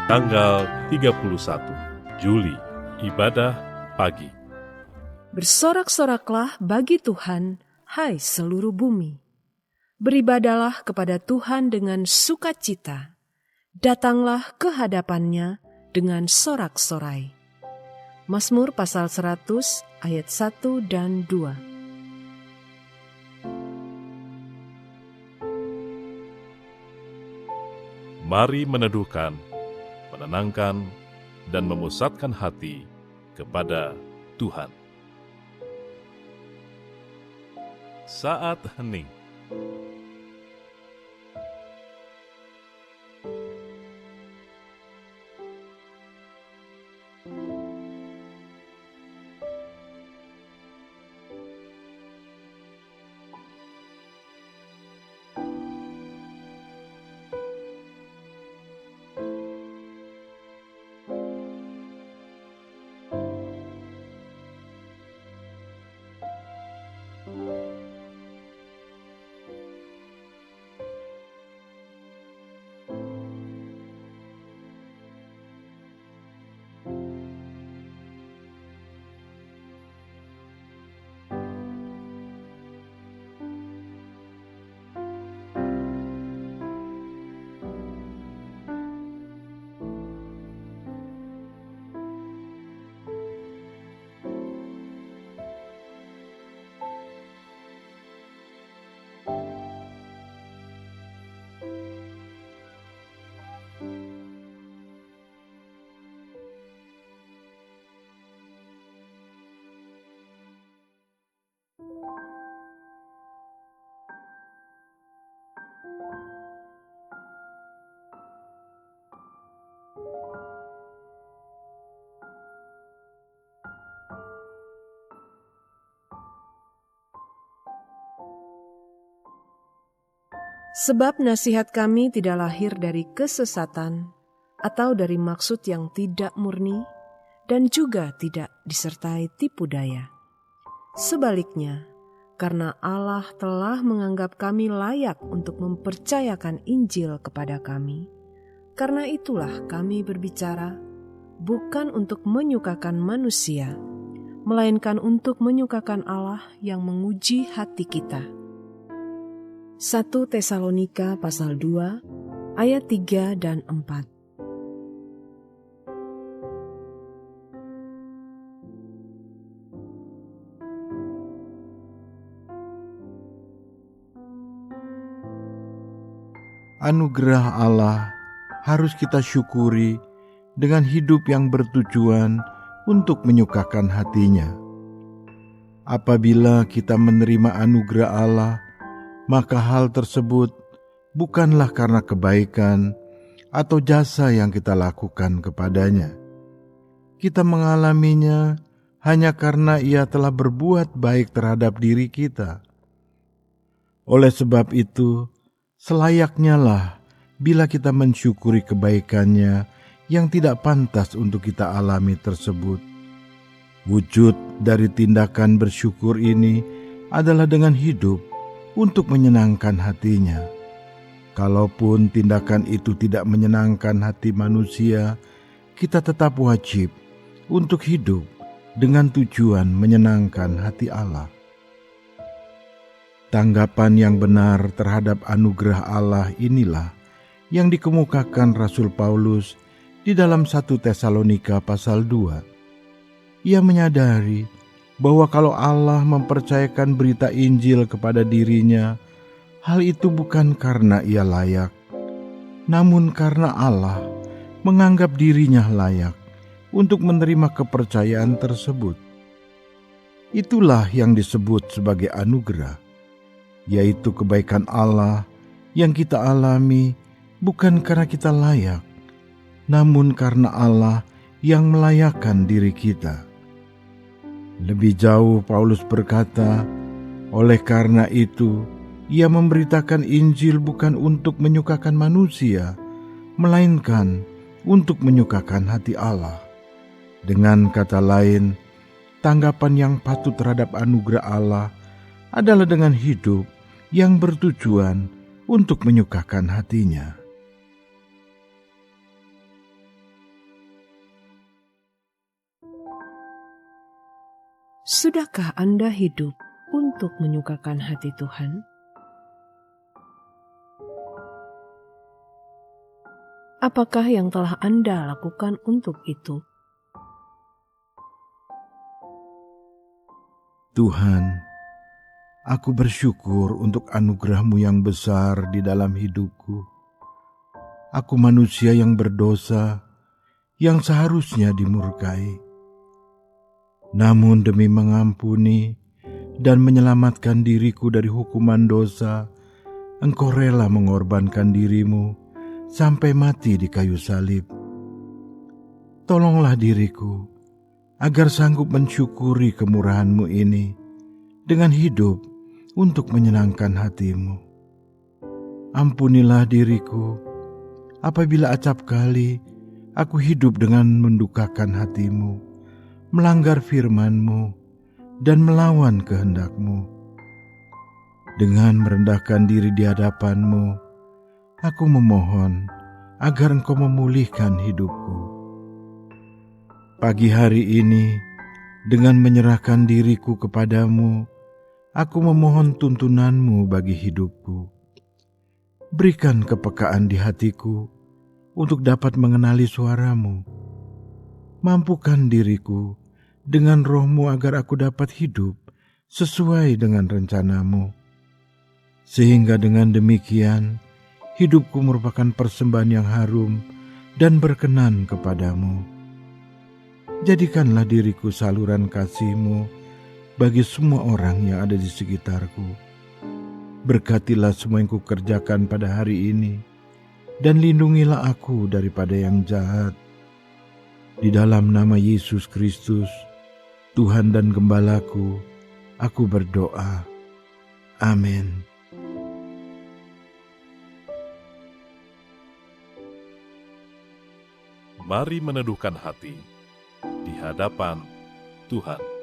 Tanggal 31 Juli, ibadah pagi. Bersorak-soraklah bagi Tuhan, hai seluruh bumi. Beribadalah kepada Tuhan dengan sukacita. Datanglah ke hadapannya dengan sorak-sorai. Mazmur pasal 100 ayat 1 dan 2. Mari meneduhkan, menenangkan, dan memusatkan hati kepada Tuhan. Saat hening. Sebab nasihat kami tidak lahir dari kesesatan atau dari maksud yang tidak murni dan juga tidak disertai tipu daya. Sebaliknya, karena Allah telah menganggap kami layak untuk mempercayakan Injil kepada kami, karena itulah kami berbicara bukan untuk menyukakan manusia, melainkan untuk menyukakan Allah yang menguji hati kita. 1 Tesalonika pasal 2 ayat 3 dan 4. Anugerah Allah harus kita syukuri dengan hidup yang bertujuan untuk menyukakan hatinya. Apabila kita menerima anugerah Allah, maka hal tersebut bukanlah karena kebaikan atau jasa yang kita lakukan kepadanya. Kita mengalaminya hanya karena Ia telah berbuat baik terhadap diri kita. Oleh sebab itu, selayaknya lah bila kita mensyukuri kebaikannya yang tidak pantas untuk kita alami tersebut. Wujud dari tindakan bersyukur ini adalah dengan hidup untuk menyenangkan hatinya. Kalaupun tindakan itu tidak menyenangkan hati manusia, kita tetap wajib untuk hidup dengan tujuan menyenangkan hati Allah. Tanggapan yang benar terhadap anugerah Allah inilah yang dikemukakan Rasul Paulus di dalam 1 Tesalonika pasal 2. Ia menyadari bahwa kalau Allah mempercayakan berita Injil kepada dirinya, hal itu bukan karena ia layak, namun karena Allah menganggap dirinya layak untuk menerima kepercayaan tersebut. Itulah yang disebut sebagai anugerah, yaitu kebaikan Allah yang kita alami bukan karena kita layak, namun karena Allah yang melayakkan diri kita. Lebih jauh Paulus berkata, oleh karena itu ia memberitakan Injil bukan untuk menyukakan manusia, melainkan untuk menyukakan hati Allah. Dengan kata lain, tanggapan yang patut terhadap anugerah Allah adalah dengan hidup yang bertujuan untuk menyukakan hatinya. Sudahkah Anda hidup untuk menyukakan hati Tuhan? Apakah yang telah Anda lakukan untuk itu? Tuhan, aku bersyukur untuk anugerah-Mu yang besar di dalam hidupku. Aku manusia yang berdosa, yang seharusnya dimurkai. Namun demi mengampuni dan menyelamatkan diriku dari hukuman dosa, Engkau rela mengorbankan diri-Mu sampai mati di kayu salib. Tolonglah diriku agar sanggup mensyukuri kemurahan-Mu ini dengan hidup untuk menyenangkan hati-Mu. Ampunilah diriku apabila acap kali aku hidup dengan mendukakan hati-Mu, melanggar firman-Mu, dan melawan kehendak-Mu. Dengan merendahkan diri di hadapan-Mu, aku memohon agar Engkau memulihkan hidupku. Pagi hari ini, dengan menyerahkan diriku kepadamu, aku memohon tuntunan-Mu bagi hidupku. Berikan kepekaan di hatiku untuk dapat mengenali suara-Mu. Mampukan diriku dengan roh-Mu agar aku dapat hidup sesuai dengan rencana-Mu. Sehingga dengan demikian, hidupku merupakan persembahan yang harum dan berkenan kepadamu. Jadikanlah diriku saluran kasih-Mu bagi semua orang yang ada di sekitarku. Berkatilah semua yang kukerjakan pada hari ini, dan lindungilah aku daripada yang jahat. Di dalam nama Yesus Kristus, Tuhan dan Gembalaku, aku berdoa. Amin. Mari meneduhkan hati di hadapan Tuhan.